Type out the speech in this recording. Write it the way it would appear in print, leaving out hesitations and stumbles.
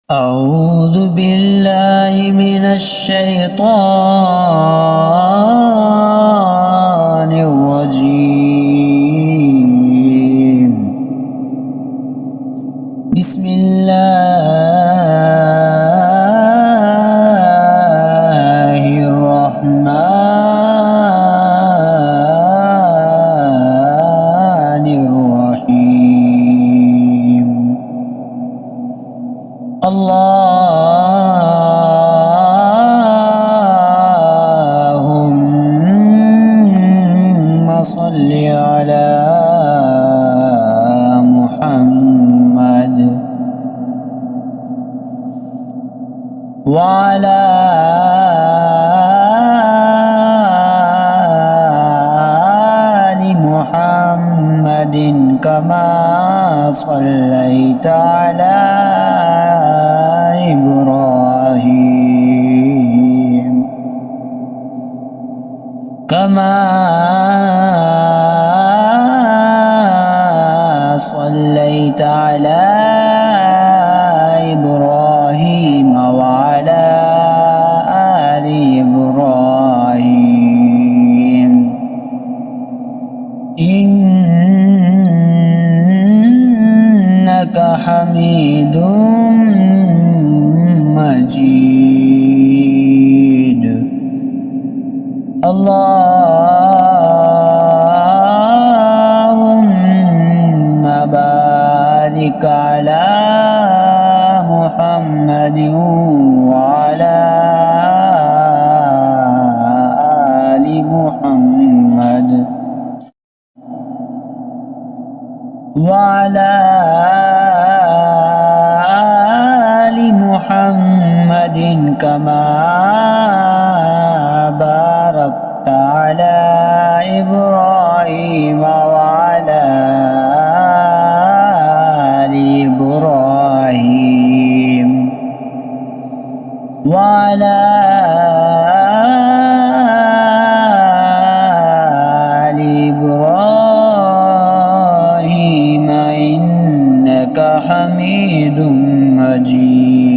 أعوذ بالله من الشيطان الرجيم. بسم الله الرحمن الرحيم. اللهم صل على محمد وعلى آل محمد كما صليت على إبراهيم كما صليت على إبراهيم وعلى آل إبراهيم إنك حميد مجيد. اللهم بارك على محمد وعلى آل محمد وعلى آل محمد كما باركت على إبراهيم وعلى آل إبراهيم وعلى آل إبراهيم إنك حميد مجيد.